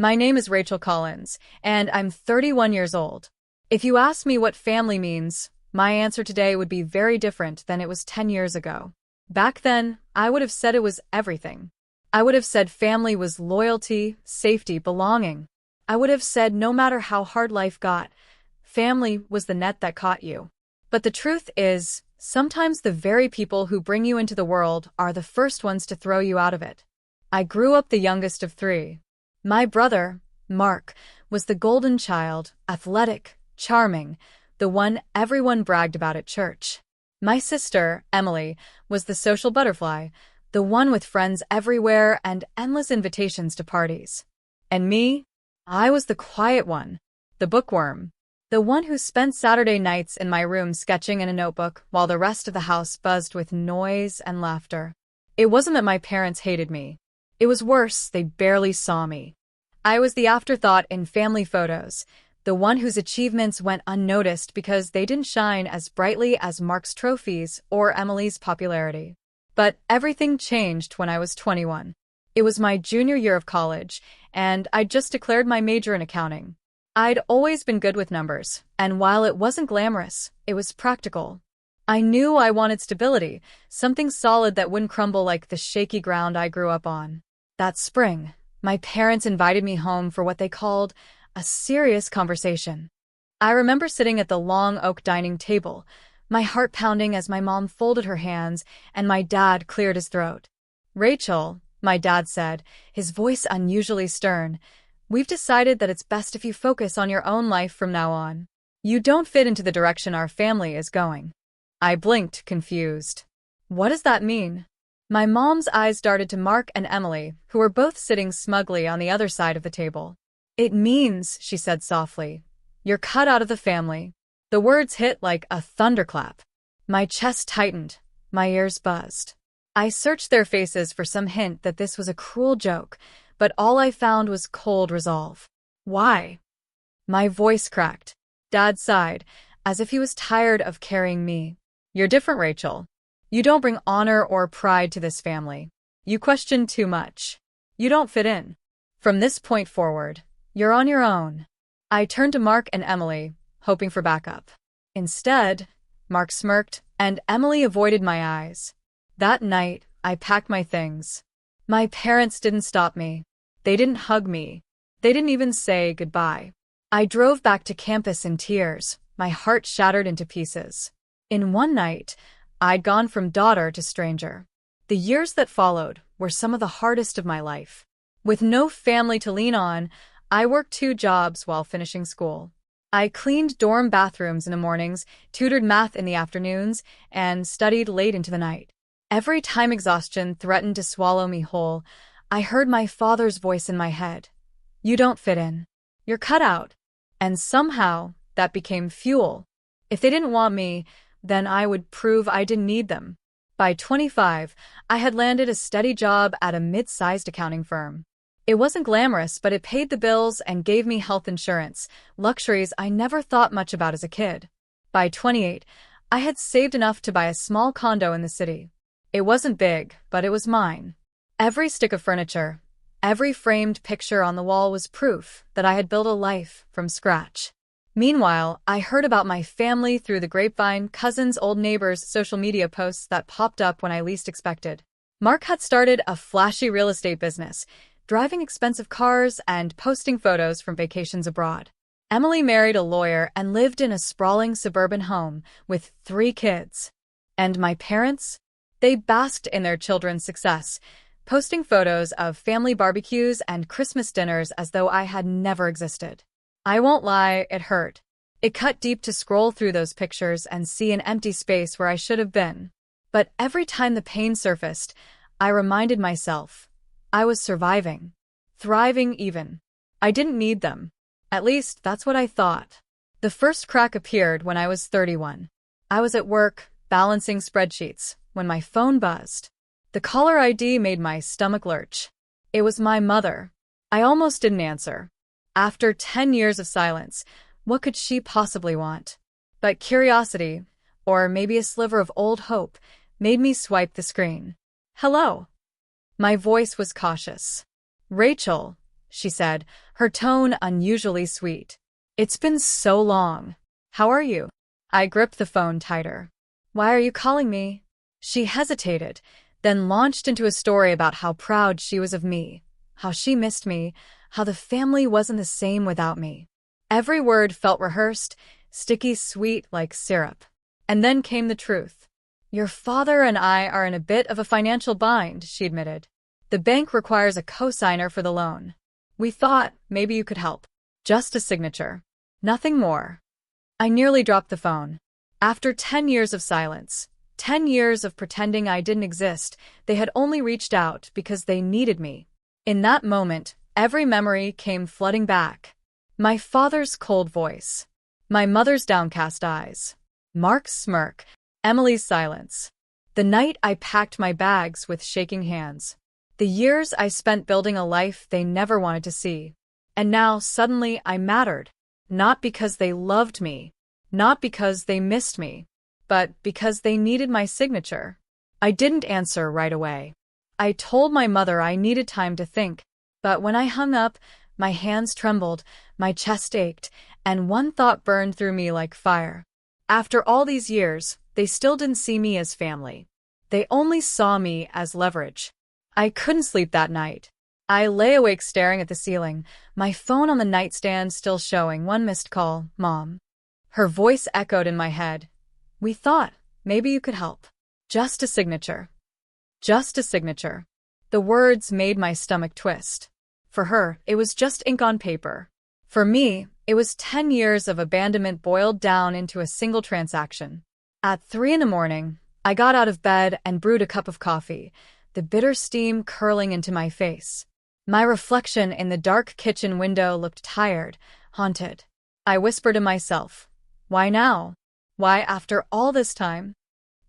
My name is Rachel Collins, and I'm 31 years old. If you ask me what family means, my answer today would be very different than it was 10 years ago. Back then, I would have said it was everything. I would have said family was loyalty, safety, belonging. I would have said no matter how hard life got, family was the net that caught you. But the truth is, sometimes the very people who bring you into the world are the first ones to throw you out of it. I grew up the youngest of three. My brother, Mark, was the golden child, athletic, charming, the one everyone bragged about at church. My sister, Emily, was the social butterfly, the one with friends everywhere and endless invitations to parties. And me? I was the quiet one, the bookworm, the one who spent Saturday nights in my room sketching in a notebook while the rest of the house buzzed with noise and laughter. It wasn't that my parents hated me. It was worse, they barely saw me. I was the afterthought in family photos, the one whose achievements went unnoticed because they didn't shine as brightly as Mark's trophies or Emily's popularity. But everything changed when I was 21. It was my junior year of college, and I'd just declared my major in accounting. I'd always been good with numbers, and while it wasn't glamorous, it was practical. I knew I wanted stability, something solid that wouldn't crumble like the shaky ground I grew up on. That spring, my parents invited me home for what they called a serious conversation. I remember sitting at the long oak dining table, my heart pounding as my mom folded her hands and my dad cleared his throat. "Rachel," my dad said, his voice unusually stern, "we've decided that it's best if you focus on your own life from now on. You don't fit into the direction our family is going." I blinked, confused. What does that mean? My mom's eyes darted to Mark and Emily, who were both sitting smugly on the other side of the table. "It means," she said softly, "you're cut out of the family." The words hit like a thunderclap. My chest tightened, my ears buzzed. I searched their faces for some hint that this was a cruel joke, but all I found was cold resolve. "Why?" My voice cracked. Dad sighed, as if he was tired of carrying me. "You're different, Rachel. You don't bring honor or pride to this family. You question too much. You don't fit in. From this point forward, you're on your own." I turned to Mark and Emily, hoping for backup. Instead, Mark smirked, and Emily avoided my eyes. That night, I packed my things. My parents didn't stop me. They didn't hug me. They didn't even say goodbye. I drove back to campus in tears, my heart shattered into pieces. In one night, I'd gone from daughter to stranger. The years that followed were some of the hardest of my life. With no family to lean on, I worked 2 jobs while finishing school. I cleaned dorm bathrooms in the mornings, tutored math in the afternoons, and studied late into the night. Every time exhaustion threatened to swallow me whole, I heard my father's voice in my head. "You don't fit in. You're cut out." And somehow, that became fuel. If they didn't want me, then I would prove I didn't need them. By 25, I had landed a steady job at a mid-sized accounting firm. It wasn't glamorous, but it paid the bills and gave me health insurance, luxuries I never thought much about as a kid. By 28, I had saved enough to buy a small condo in the city. It wasn't big, but it was mine. Every stick of furniture, every framed picture on the wall was proof that I had built a life from scratch. Meanwhile, I heard about my family through the grapevine, cousins, old neighbors, social media posts that popped up when I least expected. Mark had started a flashy real estate business, driving expensive cars and posting photos from vacations abroad. Emily married a lawyer and lived in a sprawling suburban home with 3 kids. And my parents? They basked in their children's success, posting photos of family barbecues and Christmas dinners as though I had never existed. I won't lie, it hurt. It cut deep to scroll through those pictures and see an empty space where I should have been. But every time the pain surfaced, I reminded myself, I was surviving. Thriving even. I didn't need them. At least, that's what I thought. The first crack appeared when I was 31. I was at work, balancing spreadsheets, when my phone buzzed. The caller ID made my stomach lurch. It was my mother. I almost didn't answer. After 10 years of silence, what could she possibly want? But curiosity, or maybe a sliver of old hope, made me swipe the screen. "Hello." My voice was cautious. "Rachel," she said, her tone unusually sweet. It's been so long. How are you? I gripped the phone tighter. Why are you calling me? She hesitated, then launched into a story about how proud she was of me, how she missed me, how the family wasn't the same without me. Every word felt rehearsed, sticky sweet like syrup. And then came the truth. Your father and I are in a bit of a financial bind, she admitted. The bank requires a cosigner for the loan. We thought maybe you could help. Just a signature. Nothing more. I nearly dropped the phone. After 10 years of silence, 10 years of pretending I didn't exist, they had only reached out because they needed me. In that moment, every memory came flooding back. My father's cold voice. My mother's downcast eyes. Mark's smirk. Emily's silence. The night I packed my bags with shaking hands. The years I spent building a life they never wanted to see. And now, suddenly, I mattered. Not because they loved me. Not because they missed me. But because they needed my signature. I didn't answer right away. I told my mother I needed time to think. But when I hung up, my hands trembled, my chest ached, and one thought burned through me like fire. After all these years, they still didn't see me as family. They only saw me as leverage. I couldn't sleep that night. I lay awake staring at the ceiling, my phone on the nightstand still showing one missed call, Mom. Her voice echoed in my head. We thought, maybe you could help. Just a signature. Just a signature. The words made my stomach twist. For her, it was just ink on paper. For me, it was 10 years of abandonment boiled down into a single transaction. At 3 a.m, I got out of bed and brewed a cup of coffee, the bitter steam curling into my face. My reflection in the dark kitchen window looked tired, haunted. I whispered to myself, why now? Why after all this time?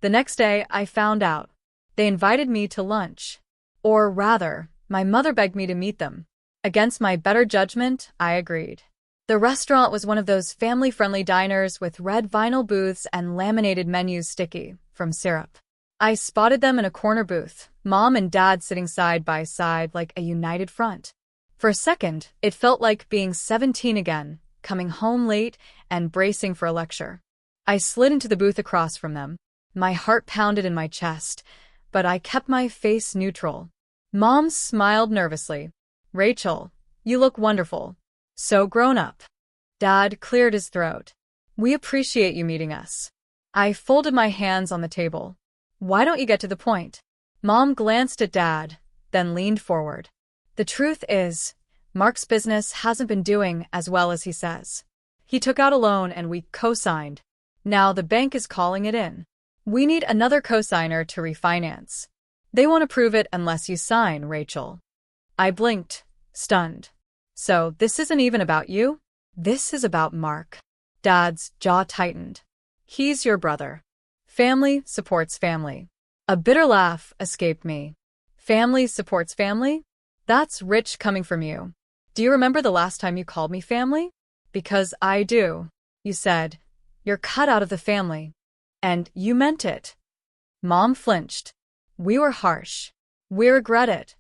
The next day, I found out. They invited me to lunch. Or rather, my mother begged me to meet them. Against my better judgment, I agreed. The restaurant was one of those family-friendly diners with red vinyl booths and laminated menus sticky from syrup. I spotted them in a corner booth, Mom and Dad sitting side by side like a united front. For a second, it felt like being 17 again, coming home late and bracing for a lecture. I slid into the booth across from them. My heart pounded in my chest, but I kept my face neutral. Mom smiled nervously. Rachel, you look wonderful. So grown up. Dad cleared his throat. We appreciate you meeting us. I folded my hands on the table. Why don't you get to the point? Mom glanced at Dad, then leaned forward. The truth is, Mark's business hasn't been doing as well as he says. He took out a loan and we co-signed. Now the bank is calling it in. We need another co-signer to refinance. They won't approve it unless you sign, Rachel. I blinked, stunned. So this isn't even about you? This is about Mark. Dad's jaw tightened. He's your brother. Family supports family. A bitter laugh escaped me. Family supports family? That's rich coming from you. Do you remember the last time you called me family? Because I do. You said, you're cut out of the family. And you meant it. Mom flinched. We were harsh. We regret it.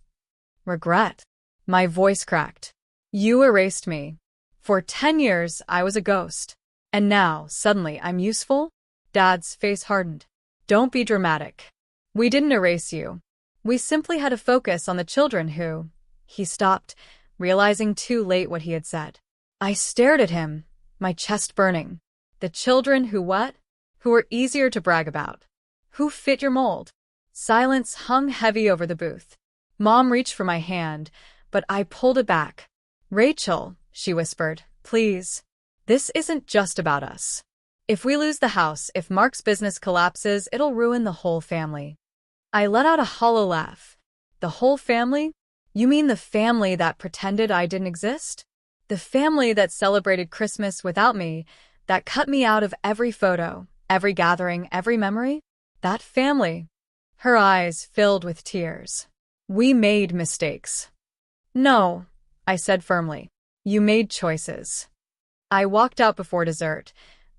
Regret? My voice cracked. You erased me. For 10 years, I was a ghost. And now, suddenly, I'm useful? Dad's face hardened. Don't be dramatic. We didn't erase you. We simply had to focus on the children who... He stopped, realizing too late what he had said. I stared at him, my chest burning. The children who what? Who were easier to brag about. Who fit your mold. Silence hung heavy over the booth. Mom reached for my hand, but I pulled it back. Rachel, she whispered, please. This isn't just about us. If we lose the house, if Mark's business collapses, it'll ruin the whole family. I let out a hollow laugh. The whole family? You mean the family that pretended I didn't exist? The family that celebrated Christmas without me, that cut me out of every photo, every gathering, every memory? That family. Her eyes filled with tears. We made mistakes. No, I said firmly. You made choices. I walked out before dessert,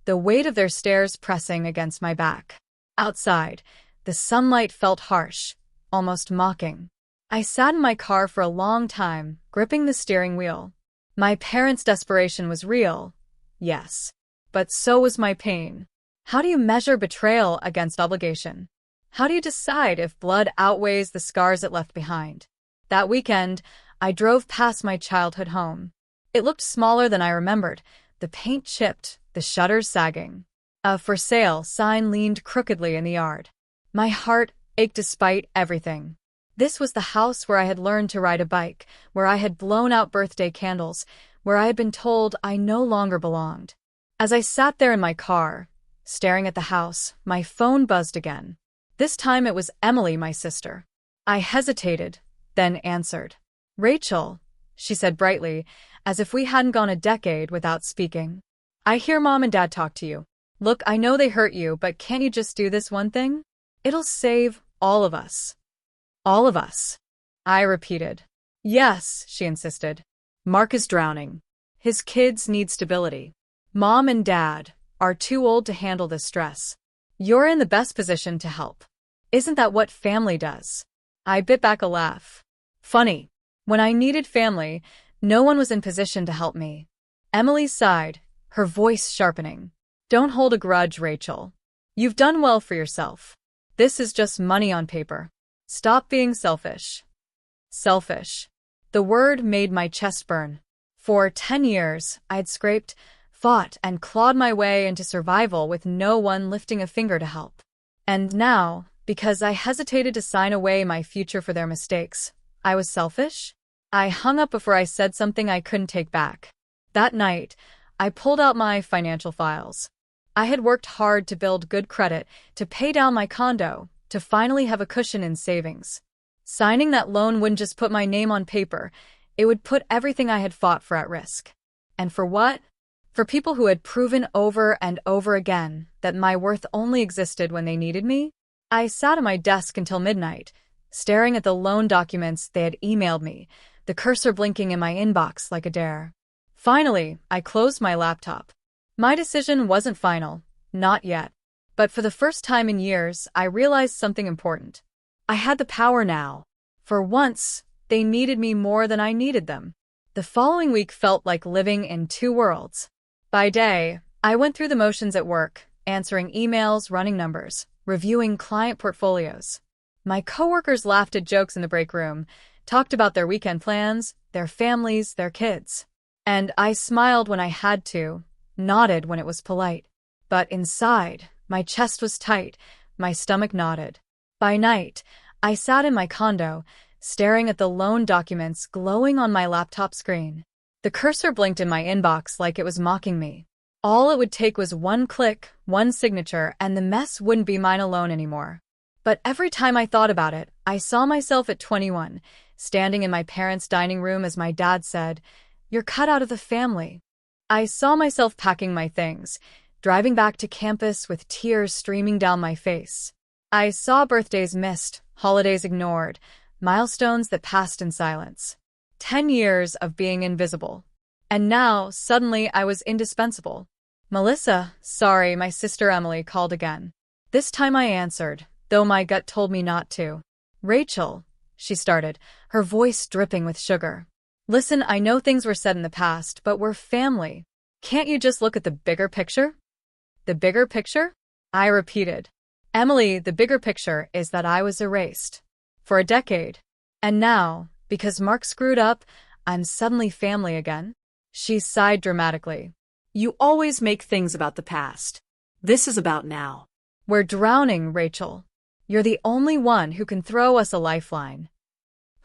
the weight of their stares pressing against my back. Outside, the sunlight felt harsh, almost mocking. I sat in my car for a long time, gripping the steering wheel. My parents' desperation was real, yes, but so was my pain. How do you measure betrayal against obligation? How do you decide if blood outweighs the scars it left behind? That weekend, I drove past my childhood home. It looked smaller than I remembered, the paint chipped, the shutters sagging. A for sale sign leaned crookedly in the yard. My heart ached despite everything. This was the house where I had learned to ride a bike, where I had blown out birthday candles, where I had been told I no longer belonged. As I sat there in my car, staring at the house, my phone buzzed again. This time it was Emily, my sister. I hesitated, then answered. "Rachel," she said brightly, as if we hadn't gone a decade without speaking. "I hear Mom and Dad talk to you. Look, I know they hurt you, but can't you just do this one thing? It'll save all of us." "All of us," I repeated. "Yes," she insisted. "Mark is drowning. His kids need stability. Mom and Dad are too old to handle this stress. You're in the best position to help. Isn't that what family does?" I bit back a laugh. Funny. When I needed family, no one was in position to help me. Emily sighed, her voice sharpening. "Don't hold a grudge, Rachel. You've done well for yourself. This is just money on paper. Stop being selfish." Selfish. The word made my chest burn. For 10 years, I had scraped, fought, and clawed my way into survival with no one lifting a finger to help. And now, because I hesitated to sign away my future for their mistakes, I was selfish? I hung up before I said something I couldn't take back. That night, I pulled out my financial files. I had worked hard to build good credit, to pay down my condo, to finally have a cushion in savings. Signing that loan wouldn't just put my name on paper, it would put everything I had fought for at risk. And for what? For people who had proven over and over again that my worth only existed when they needed me? I sat at my desk until midnight, staring at the loan documents they had emailed me, the cursor blinking in my inbox like a dare. Finally, I closed my laptop. My decision wasn't final, not yet. But for the first time in years, I realized something important. I had the power now. For once, they needed me more than I needed them. The following week felt like living in two worlds. By day, I went through the motions at work, answering emails, running numbers, reviewing client portfolios. My coworkers laughed at jokes in the break room, talked about their weekend plans, their families, their kids. And I smiled when I had to, nodded when it was polite. But inside, my chest was tight, my stomach knotted. By night, I sat in my condo, staring at the loan documents glowing on my laptop screen. The cursor blinked in my inbox like it was mocking me. All it would take was one click, one signature, and the mess wouldn't be mine alone anymore. But every time I thought about it, I saw myself at 21, standing in my parents' dining room as my dad said, "You're cut out of the family." I saw myself packing my things, driving back to campus with tears streaming down my face. I saw birthdays missed, holidays ignored, milestones that passed in silence. 10 years of being invisible. And now, suddenly, I was indispensable. "Melissa, sorry," my sister Emily called again. This time I answered, though my gut told me not to. "Rachel," she started, her voice dripping with sugar. "Listen, I know things were said in the past, but we're family. Can't you just look at the bigger picture?" "The bigger picture?" I repeated. "Emily, the bigger picture is that I was erased. For a decade. And now, because Mark screwed up, I'm suddenly family again." She sighed dramatically. "You always make things about the past. This is about now." "We're drowning, Rachel. You're the only one who can throw us a lifeline."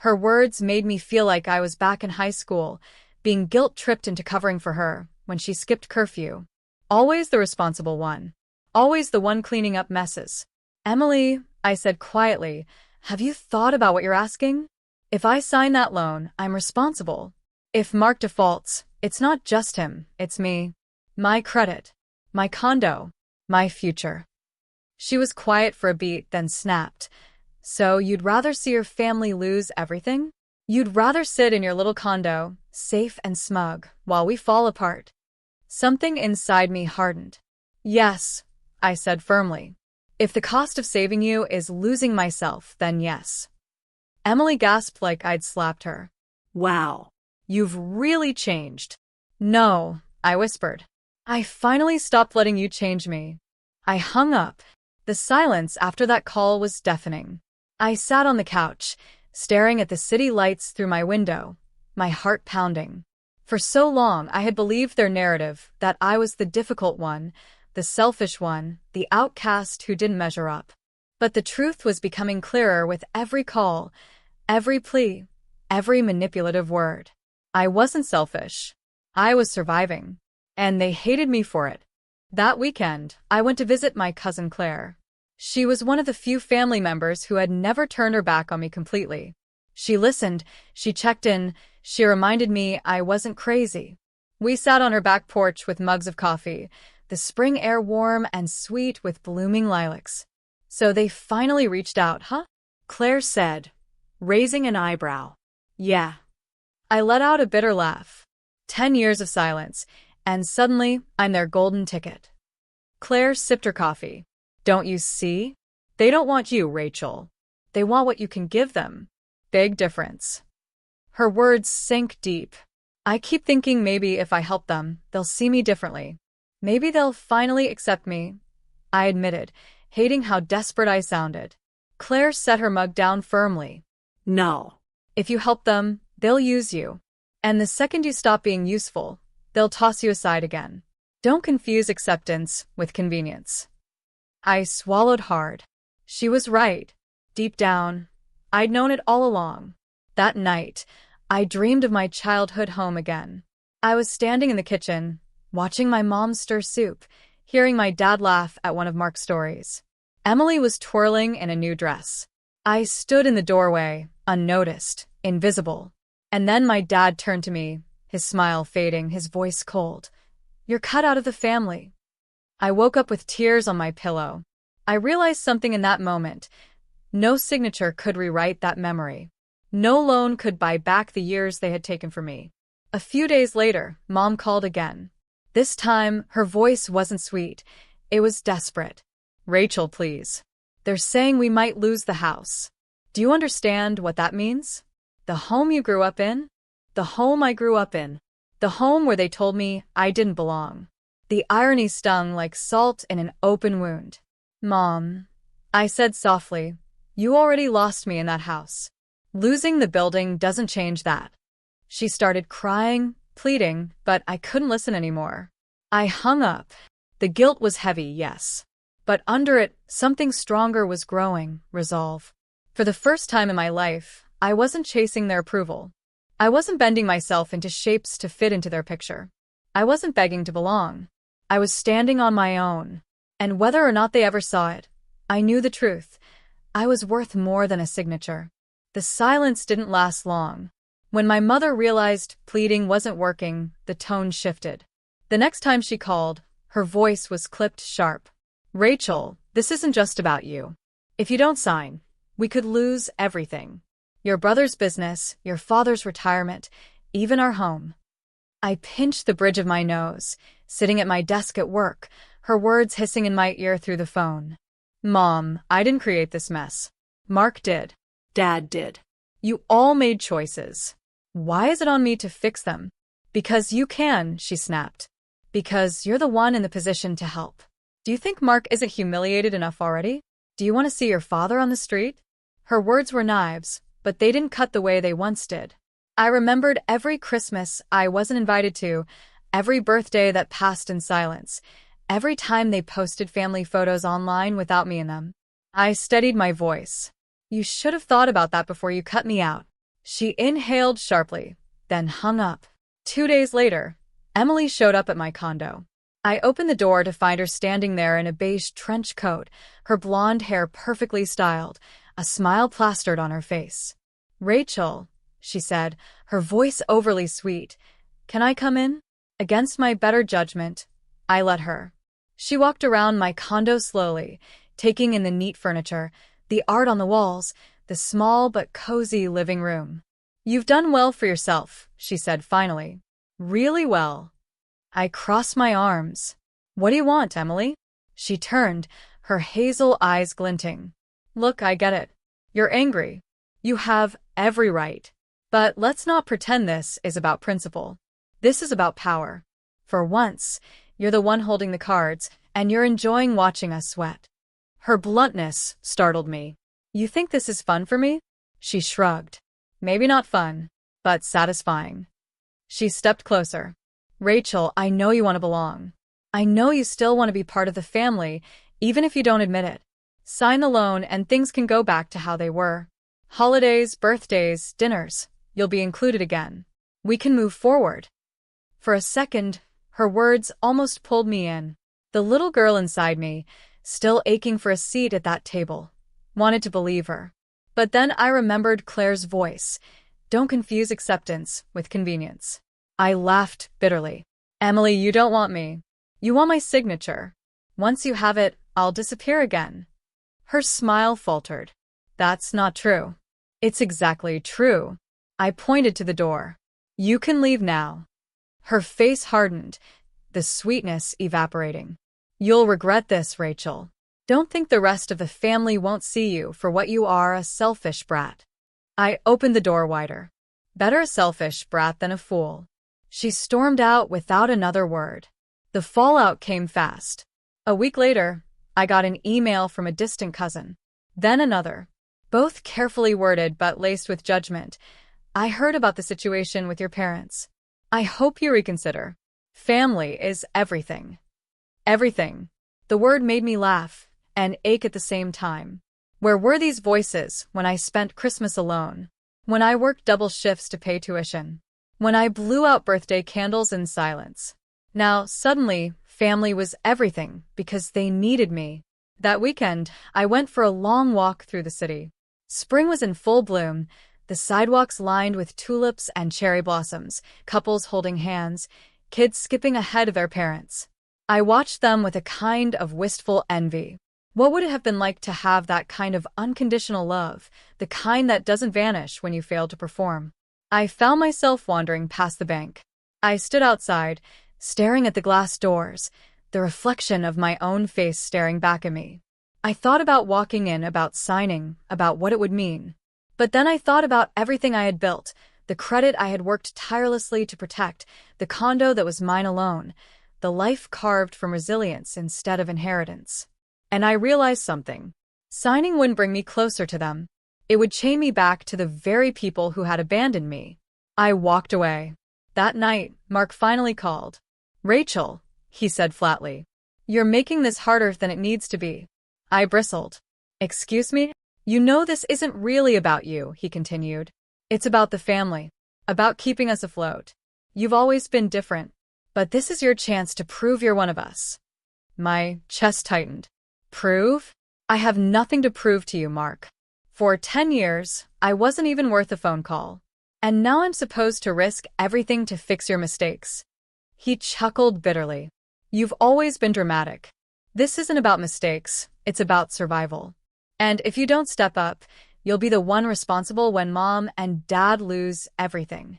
Her words made me feel like I was back in high school, being guilt-tripped into covering for her when she skipped curfew. Always the responsible one. Always the one cleaning up messes. "Emily," I said quietly, "have you thought about what you're asking? If I sign that loan, I'm responsible. If Mark defaults, it's not just him, it's me. My credit. My condo. My future." She was quiet for a beat, then snapped. "So you'd rather see your family lose everything? You'd rather sit in your little condo, safe and smug, while we fall apart?" Something inside me hardened. "Yes," I said firmly. "If the cost of saving you is losing myself, then yes." Emily gasped like I'd slapped her. Wow. You've really changed. No, I whispered. I finally stopped letting you change me. I hung up. The silence after that call was deafening. I sat on the couch, staring at the city lights through my window, my heart pounding. For so long I had believed their narrative that I was the difficult one, the selfish one, the outcast who didn't measure up. But the truth was becoming clearer with every call, every plea, every manipulative word. I wasn't selfish. I was surviving. And they hated me for it. That weekend, I went to visit my cousin Claire. She was one of the few family members who had never turned her back on me completely. She listened, she checked in, she reminded me I wasn't crazy. We sat on her back porch with mugs of coffee, the spring air warm and sweet with blooming lilacs. So they finally reached out, huh? Claire said, raising an eyebrow. Yeah. I let out a bitter laugh. 10 years of silence, and suddenly I'm their golden ticket. Claire sipped her coffee. Don't you see? They don't want you, Rachel. They want what you can give them. Big difference. Her words sank deep. I keep thinking maybe if I help them, they'll see me differently. Maybe they'll finally accept me. I admitted, hating how desperate I sounded. Claire set her mug down firmly. No. If you help them, they'll use you. And the second you stop being useful, they'll toss you aside again. Don't confuse acceptance with convenience. I swallowed hard. She was right. Deep down, I'd known it all along. That night, I dreamed of my childhood home again. I was standing in the kitchen, watching my mom stir soup, hearing my dad laugh at one of Mark's stories. Emily was twirling in a new dress. I stood in the doorway, unnoticed, invisible. And then my dad turned to me, his smile fading, his voice cold. You're cut out of the family. I woke up with tears on my pillow. I realized something in that moment. No signature could rewrite that memory. No loan could buy back the years they had taken from me. A few days later, Mom called again. This time, her voice wasn't sweet. It was desperate. Rachel, please. They're saying we might lose the house. Do you understand what that means? The home you grew up in? The home I grew up in. The home where they told me I didn't belong. The irony stung like salt in an open wound. Mom, I said softly, you already lost me in that house. Losing the building doesn't change that. She started crying, pleading, but I couldn't listen anymore. I hung up. The guilt was heavy, yes. But under it, something stronger was growing, resolve. For the first time in my life, I wasn't chasing their approval. I wasn't bending myself into shapes to fit into their picture. I wasn't begging to belong. I was standing on my own. And whether or not they ever saw it, I knew the truth. I was worth more than a signature. The silence didn't last long. When my mother realized pleading wasn't working, the tone shifted. The next time she called, her voice was clipped sharp. Rachel, this isn't just about you. If you don't sign, we could lose everything. Your brother's business, your father's retirement, even our home. I pinched the bridge of my nose, sitting at my desk at work, her words hissing in my ear through the phone. Mom, I didn't create this mess. Mark did. Dad did. You all made choices. Why is it on me to fix them? Because you can, she snapped. Because you're the one in the position to help. Do you think Mark isn't humiliated enough already? Do you want to see your father on the street? Her words were knives, but they didn't cut the way they once did. I remembered every Christmas I wasn't invited to, every birthday that passed in silence, every time they posted family photos online without me in them. I steadied my voice. You should have thought about that before you cut me out. She inhaled sharply, then hung up. 2 days later, Emily showed up at my condo. I opened the door to find her standing there in a beige trench coat, her blonde hair perfectly styled, a smile plastered on her face. Rachel, she said, her voice overly sweet. Can I come in? Against my better judgment, I let her. She walked around my condo slowly, taking in the neat furniture, the art on the walls, the small but cozy living room. You've done well for yourself, she said finally. Really well. I crossed my arms. What do you want, Emily? She turned, her hazel eyes glinting. Look, I get it. You're angry. You have every right. But let's not pretend this is about principle. This is about power. For once, you're the one holding the cards, and you're enjoying watching us sweat. Her bluntness startled me. You think this is fun for me? She shrugged. Maybe not fun, but satisfying. She stepped closer. Rachel, I know you want to belong. I know you still want to be part of the family, even if you don't admit it. Sign the loan and things can go back to how they were. Holidays, birthdays, dinners. You'll be included again. We can move forward. For a second, her words almost pulled me in. The little girl inside me, still aching for a seat at that table, wanted to believe her. But then I remembered Claire's voice. Don't confuse acceptance with convenience. I laughed bitterly. Emily, you don't want me. You want my signature. Once you have it, I'll disappear again. Her smile faltered. That's not true. It's exactly true. I pointed to the door. You can leave now. Her face hardened, the sweetness evaporating. You'll regret this, Rachel. Don't think the rest of the family won't see you for what you are, a selfish brat. I opened the door wider. Better a selfish brat than a fool. She stormed out without another word. The fallout came fast. A week later, I got an email from a distant cousin. Then another. Both carefully worded but laced with judgment. I heard about the situation with your parents. I hope you reconsider. Family is everything. Everything. The word made me laugh and ache at the same time. Where were these voices when I spent Christmas alone? When I worked double shifts to pay tuition? When I blew out birthday candles in silence? Now, suddenly, family was everything because they needed me. That weekend, I went for a long walk through the city. Spring was in full bloom, the sidewalks lined with tulips and cherry blossoms, couples holding hands, kids skipping ahead of their parents. I watched them with a kind of wistful envy. What would it have been like to have that kind of unconditional love, the kind that doesn't vanish when you fail to perform? I found myself wandering past the bank. I stood outside, staring at the glass doors, the reflection of my own face staring back at me. I thought about walking in, about signing, about what it would mean. But then I thought about everything I had built, the credit I had worked tirelessly to protect, the condo that was mine alone, the life carved from resilience instead of inheritance. And I realized something. Signing wouldn't bring me closer to them. It would chain me back to the very people who had abandoned me. I walked away. That night, Mark finally called. Rachel, he said flatly. You're making this harder than it needs to be. I bristled. Excuse me? You know this isn't really about you, he continued. It's about the family. About keeping us afloat. You've always been different. But this is your chance to prove you're one of us. My chest tightened. Prove? I have nothing to prove to you, Mark. For 10 years, I wasn't even worth a phone call. And now I'm supposed to risk everything to fix your mistakes. He chuckled bitterly. You've always been dramatic. This isn't about mistakes, it's about survival. And if you don't step up, you'll be the one responsible when Mom and Dad lose everything.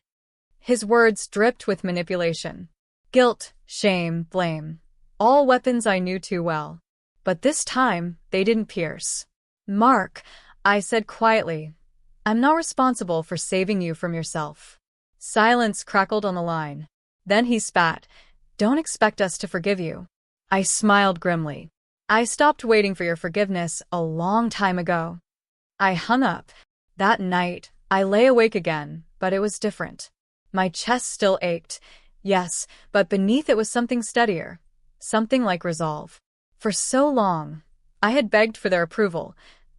His words dripped with manipulation. Guilt, shame, blame. All weapons I knew too well. But this time, they didn't pierce. Mark, I said quietly, I'm not responsible for saving you from yourself. Silence crackled on the line. Then he spat. Don't expect us to forgive you. I smiled grimly. I stopped waiting for your forgiveness a long time ago. I hung up. That night, I lay awake again, but it was different. My chest still ached, yes, but beneath it was something steadier, something like resolve. For so long, I had begged for their approval,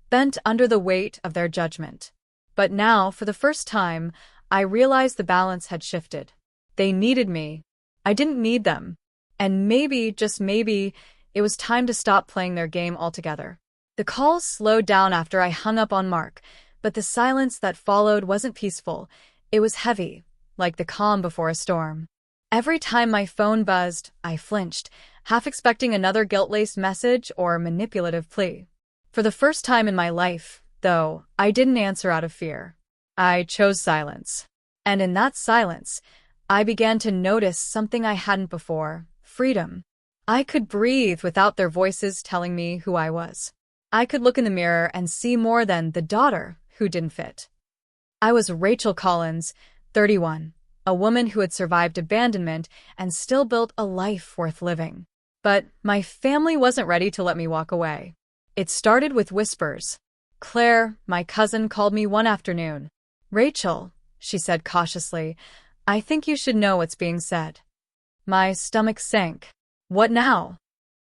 bent under the weight of their judgment. But now, for the first time, I realized the balance had shifted. They needed me. I didn't need them. And maybe, just maybe, it was time to stop playing their game altogether. The calls slowed down after I hung up on Mark, but the silence that followed wasn't peaceful. It was heavy, like the calm before a storm. Every time my phone buzzed, I flinched, half expecting another guilt-laced message or manipulative plea. For the first time in my life, though, I didn't answer out of fear. I chose silence. And in that silence, I began to notice something I hadn't before: freedom. I could breathe without their voices telling me who I was. I could look in the mirror and see more than the daughter who didn't fit. I was Rachel Collins, 31, a woman who had survived abandonment and still built a life worth living. But my family wasn't ready to let me walk away. It started with whispers. Claire, my cousin, called me one afternoon. "Rachel," she said cautiously, "I think you should know what's being said." My stomach sank. "What now?"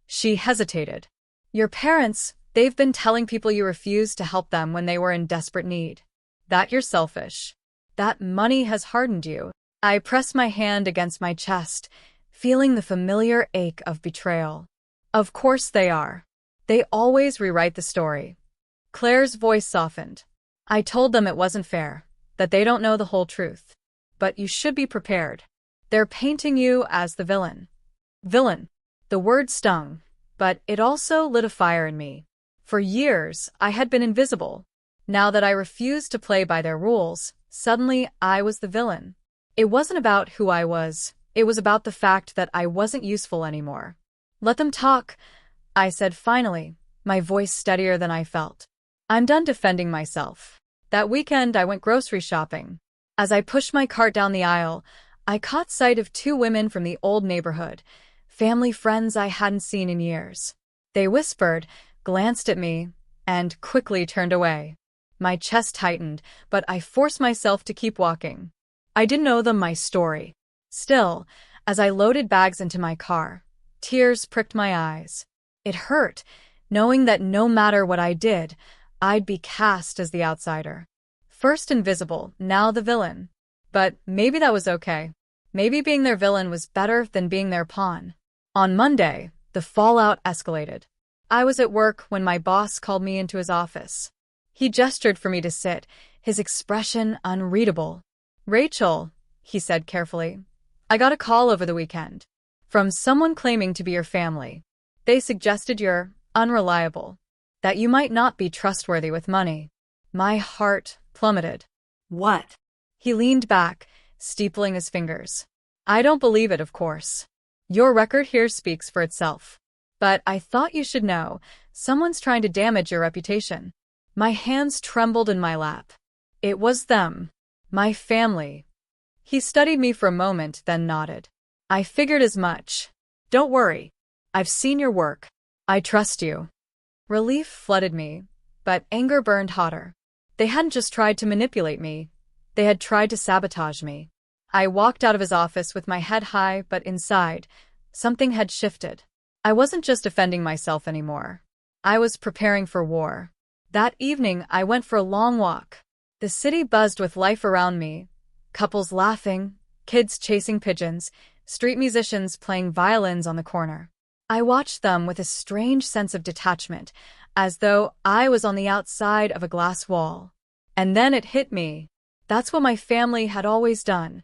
She hesitated. "Your parents, they've been telling people you refused to help them when they were in desperate need. That you're selfish. That money has hardened you." I pressed my hand against my chest, feeling the familiar ache of betrayal. "Of course they are. They always rewrite the story." Claire's voice softened. "I told them it wasn't fair, that they don't know the whole truth. But you should be prepared. They're painting you as the villain." Villain. The word stung, but it also lit a fire in me. For years, I had been invisible. Now that I refused to play by their rules, suddenly I was the villain. It wasn't about who I was. It was about the fact that I wasn't useful anymore. "Let them talk," I said finally, my voice steadier than I felt. "I'm done defending myself." That weekend, I went grocery shopping. As I pushed my cart down the aisle, I caught sight of two women from the old neighborhood, family friends I hadn't seen in years. They whispered, glanced at me, and quickly turned away. My chest tightened, but I forced myself to keep walking. I didn't owe them my story. Still, as I loaded bags into my car, tears pricked my eyes. It hurt, knowing that no matter what I did, I'd be cast as the outsider. First invisible, now the villain. But maybe that was okay. Maybe being their villain was better than being their pawn. On Monday, the fallout escalated. I was at work when my boss called me into his office. He gestured for me to sit, his expression unreadable. "Rachel," he said carefully, "I got a call over the weekend from someone claiming to be your family. They suggested you're unreliable, that you might not be trustworthy with money." My heart plummeted. "What?" He leaned back, steepling his fingers. "I don't believe it, of course. Your record here speaks for itself. But I thought you should know, someone's trying to damage your reputation." My hands trembled in my lap. It was them. My family. He studied me for a moment, then nodded. "I figured as much. Don't worry. I've seen your work. I trust you." Relief flooded me, but anger burned hotter. They hadn't just tried to manipulate me. They had tried to sabotage me. I walked out of his office with my head high, but inside, something had shifted. I wasn't just defending myself anymore. I was preparing for war. That evening, I went for a long walk. The city buzzed with life around me. Couples laughing, kids chasing pigeons, street musicians playing violins on the corner. I watched them with a strange sense of detachment, as though I was on the outside of a glass wall. And then it hit me. That's what my family had always done,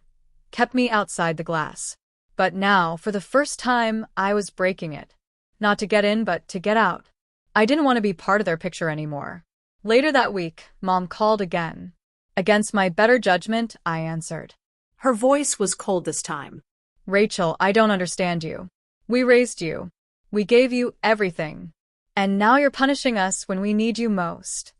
kept me outside the glass. But now, for the first time, I was breaking it. Not to get in, but to get out. I didn't want to be part of their picture anymore. Later that week, Mom called again. Against my better judgment, I answered. Her voice was cold this time. "Rachel, I don't understand you. We raised you. We gave you everything. And now you're punishing us when we need you most."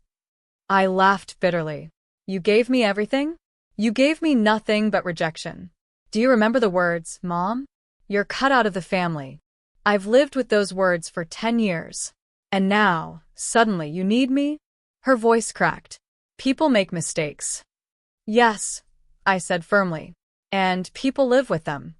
I laughed bitterly. "You gave me everything? You gave me nothing but rejection. Do you remember the words, Mom? You're cut out of the family. I've lived with those words for 10 years. And now, suddenly, you need me?" Her voice cracked. "People make mistakes." "Yes," I said firmly. "And people live with them."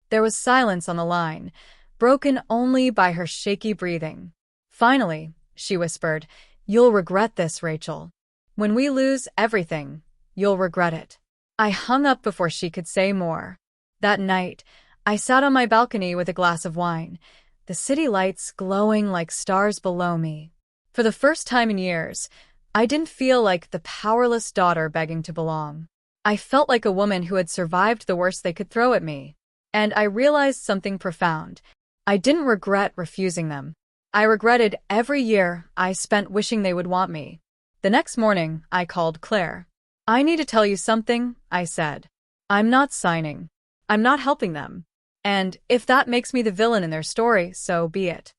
There was silence on the line, broken only by her shaky breathing. Finally, she whispered, "You'll regret this, Rachel. When we lose everything, you'll regret it." I hung up before she could say more. That night, I sat on my balcony with a glass of wine, the city lights glowing like stars below me. For the first time in years, I didn't feel like the powerless daughter begging to belong. I felt like a woman who had survived the worst they could throw at me. And I realized something profound. I didn't regret refusing them. I regretted every year I spent wishing they would want me. The next morning, I called Claire. "I need to tell you something," I said. "I'm not signing. I'm not helping them. And if that makes me the villain in their story, so be it."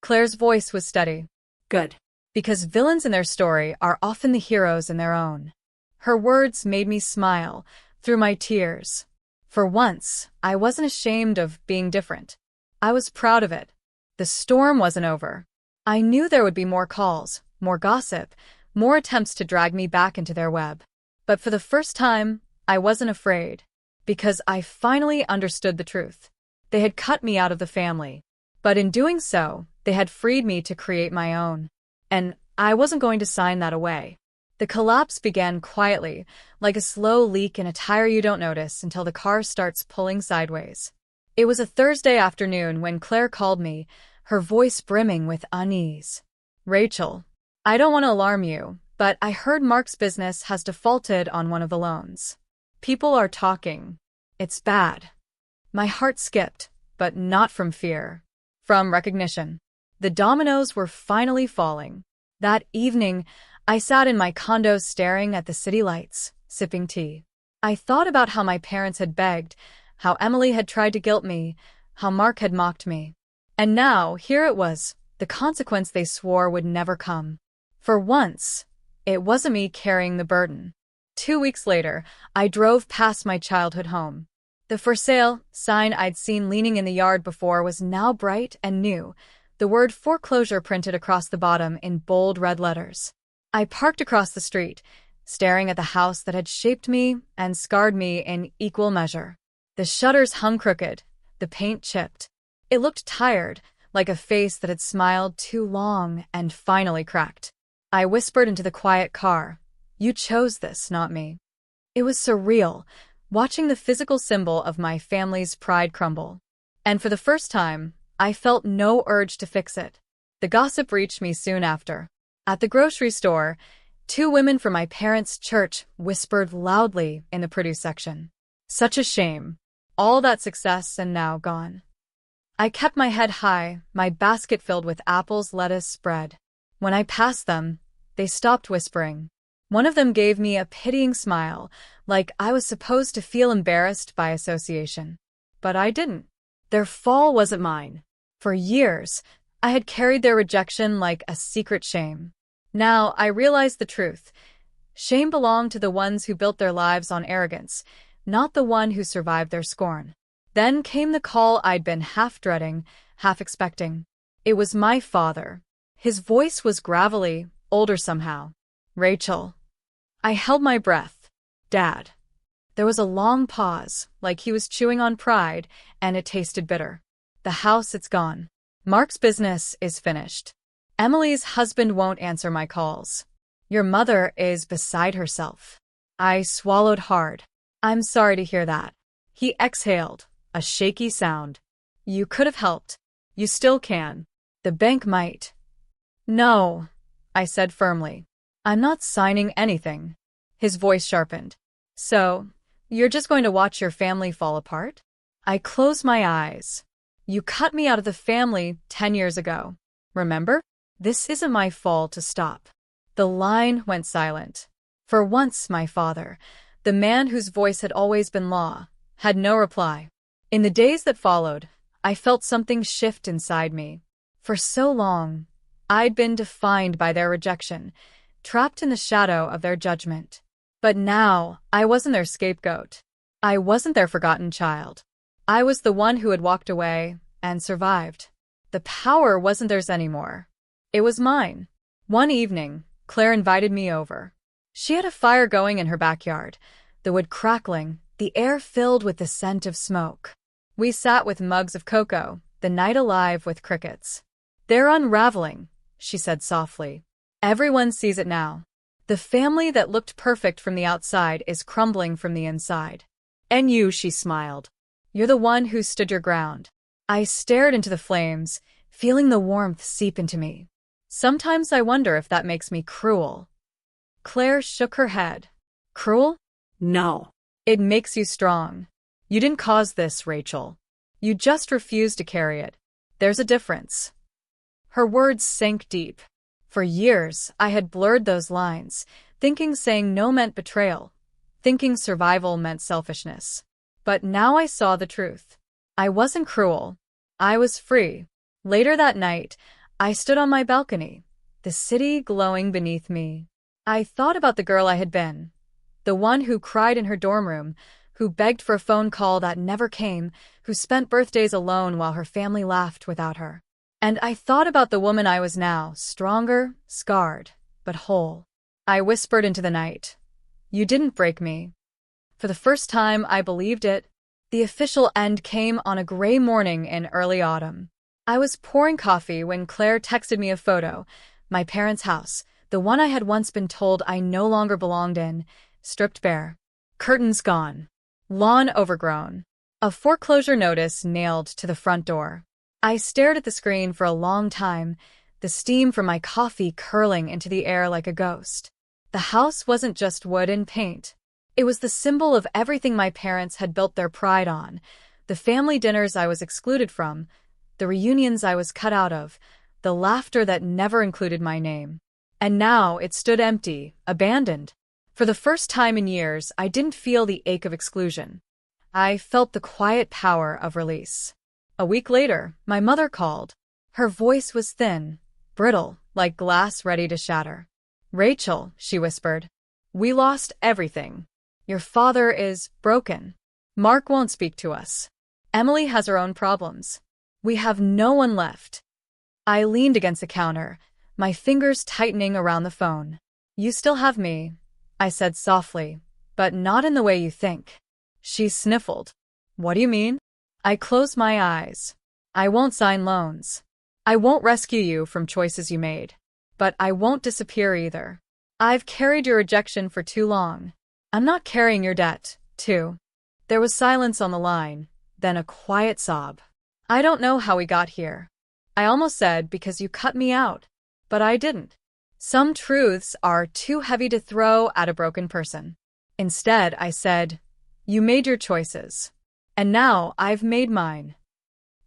Claire's voice was steady. "Good. Because villains in their story are often the heroes in their own." Her words made me smile through my tears. For once, I wasn't ashamed of being different. I was proud of it. The storm wasn't over. I knew there would be more calls, more gossip, more attempts to drag me back into their web. But for the first time, I wasn't afraid, because I finally understood the truth. They had cut me out of the family, but in doing so, they had freed me to create my own. And I wasn't going to sign that away. The collapse began quietly, like a slow leak in a tire you don't notice until the car starts pulling sideways. It was a Thursday afternoon when Claire called me, her voice brimming with unease. "Rachel, I don't want to alarm you, but I heard Mark's business has defaulted on one of the loans. People are talking. It's bad." My heart skipped, but not from fear. From recognition. The dominoes were finally falling. That evening, I sat in my condo staring at the city lights, sipping tea. I thought about how my parents had begged, how Emily had tried to guilt me, how Mark had mocked me. And now, here it was, the consequence they swore would never come. For once, it wasn't me carrying the burden. 2 weeks later, I drove past my childhood home. The for sale sign I'd seen leaning in the yard before was now bright and new, the word foreclosure printed across the bottom in bold red letters. I parked across the street, staring at the house that had shaped me and scarred me in equal measure. The shutters hung crooked, the paint chipped. It looked tired, like a face that had smiled too long and finally cracked. I whispered into the quiet car, "You chose this, not me." It was surreal, watching the physical symbol of my family's pride crumble. And for the first time, I felt no urge to fix it. The gossip reached me soon after. At the grocery store, 2 women from my parents' church whispered loudly in the produce section. Such a shame. All that success and now gone. I kept my head high, my basket filled with apples, lettuce, spread. When I passed them, they stopped whispering. One of them gave me a pitying smile, like I was supposed to feel embarrassed by association. But I didn't. Their fall wasn't mine. For years, I had carried their rejection like a secret shame. Now I realized the truth. Shame belonged to the ones who built their lives on arrogance, not the one who survived their scorn. Then came the call I'd been half dreading, half expecting. It was my father. His voice was gravelly, older somehow. "Rachel." I held my breath. "Dad." There was a long pause, like he was chewing on pride, and it tasted bitter. "The house, it's gone. Mark's business is finished. Emily's husband won't answer my calls. Your mother is beside herself." I swallowed hard. "I'm sorry to hear that." He exhaled, a shaky sound. "You could have helped. You still can. The bank might." "No," I said firmly. "I'm not signing anything." His voice sharpened. "So, you're just going to watch your family fall apart?" I closed my eyes. "You cut me out of the family 10 years ago. Remember? This isn't my fault to stop." The line went silent. For once, my father, the man whose voice had always been law, had no reply. In the days that followed, I felt something shift inside me. For so long, I'd been defined by their rejection, trapped in the shadow of their judgment. But now, I wasn't their scapegoat. I wasn't their forgotten child. I was the one who had walked away and survived. The power wasn't theirs anymore. It was mine. One evening, Claire invited me over. She had a fire going in her backyard, the wood crackling, the air filled with the scent of smoke. We sat with mugs of cocoa, the night alive with crickets. "They're unraveling," she said softly. "Everyone sees it now. The family that looked perfect from the outside is crumbling from the inside. And you," she smiled. "You're the one who stood your ground." I stared into the flames, feeling the warmth seep into me. Sometimes I wonder if that makes me cruel. Claire shook her head. "Cruel? No. It makes you strong. You didn't cause this, Rachel. You just refused to carry it. There's a difference." Her words sank deep. For years, I had blurred those lines, thinking saying no meant betrayal, thinking survival meant selfishness. But now I saw the truth. I wasn't cruel. I was free. Later that night, I stood on my balcony, the city glowing beneath me. I thought about the girl I had been, The one who cried in her dorm room, who begged for a phone call that never came, who spent birthdays alone while her family laughed without her. And I thought about the woman I was now, stronger, scarred, but whole. I whispered into the night, "You didn't break me." For the first time, I believed it. The official end came on a gray morning in early autumn. I was pouring coffee when Claire texted me a photo. My parents' house, the one I had once been told I no longer belonged in, stripped bare. Curtains gone. Lawn overgrown. A foreclosure notice nailed to the front door. I stared at the screen for a long time, the steam from my coffee curling into the air like a ghost. The house wasn't just wood and paint. It was the symbol of everything my parents had built their pride on, the family dinners I was excluded from, the reunions I was cut out of, the laughter that never included my name. And now it stood empty, abandoned. For the first time in years, I didn't feel the ache of exclusion. I felt the quiet power of release. A week later, my mother called. Her voice was thin, brittle, like glass ready to shatter. "Rachel," she whispered, "we lost everything. Your father is broken. Mark won't speak to us. Emily has her own problems. We have no one left." I leaned against the counter, my fingers tightening around the phone. "You still have me," I said softly, "but not in the way you think." She sniffled. "What do you mean?" I closed my eyes. "I won't sign loans. I won't rescue you from choices you made. But I won't disappear either. I've carried your rejection for too long. I'm not carrying your debt, too." There was silence on the line, then a quiet sob. "I don't know how we got here." I almost said, "because you cut me out." But I didn't. Some truths are too heavy to throw at a broken person. Instead, I said, "You made your choices. And now I've made mine."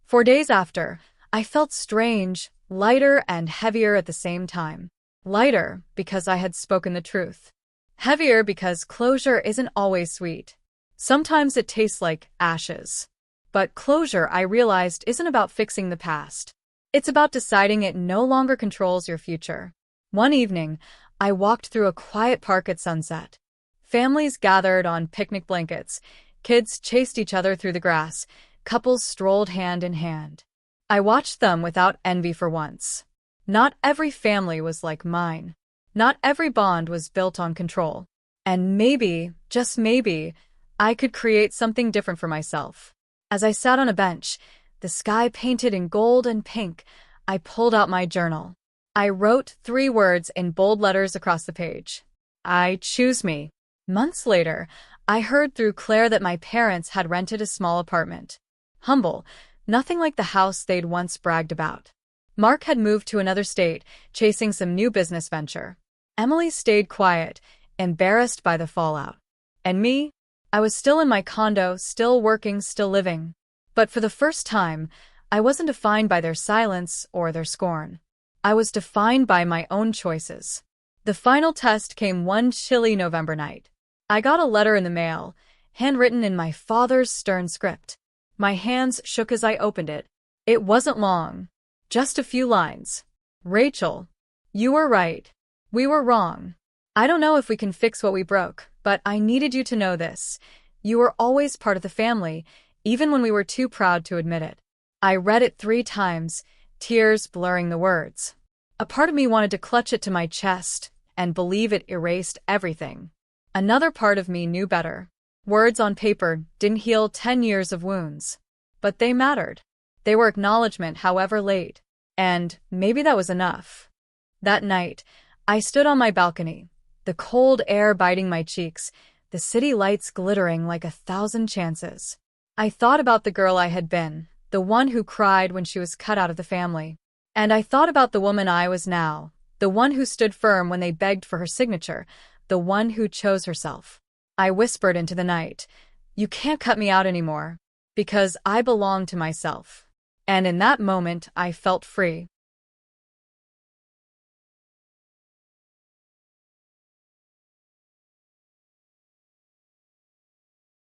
For days after, I felt strange, lighter and heavier at the same time. Lighter because I had spoken the truth. Heavier because closure isn't always sweet. Sometimes it tastes like ashes. But closure, I realized, isn't about fixing the past. It's about deciding it no longer controls your future. One evening, I walked through a quiet park at sunset. Families gathered on picnic blankets. Kids chased each other through the grass. Couples strolled hand in hand. I watched them without envy for once. Not every family was like mine. Not every bond was built on control. And maybe, just maybe, I could create something different for myself. As I sat on a bench, the sky painted in gold and pink, I pulled out my journal. I wrote 3 words in bold letters across the page. "I choose me." Months later, I heard through Claire that my parents had rented a small apartment. Humble, nothing like the house they'd once bragged about. Mark had moved to another state, chasing some new business venture. Emily stayed quiet, embarrassed by the fallout. And me? I was still in my condo, still working, still living. But for the first time, I wasn't defined by their silence or their scorn. I was defined by my own choices. The final test came one chilly November night. I got a letter in the mail, handwritten in my father's stern script. My hands shook as I opened it. It wasn't long. Just a few lines. "Rachel, you were right. We were wrong. I don't know if we can fix what we broke, but I needed you to know this. You were always part of the family, even when we were too proud to admit it." I read it 3 times, tears blurring the words. A part of me wanted to clutch it to my chest and believe it erased everything. Another part of me knew better. Words on paper didn't heal 10 years of wounds. But they mattered. They were acknowledgement, however late. And maybe that was enough. That night, I stood on my balcony, the cold air biting my cheeks, the city lights glittering like 1,000 chances. I thought about the girl I had been, the one who cried when she was cut out of the family. And I thought about the woman I was now, the one who stood firm when they begged for her signature, the one who chose herself. I whispered into the night, "You can't cut me out anymore, because I belong to myself." And in that moment, I felt free.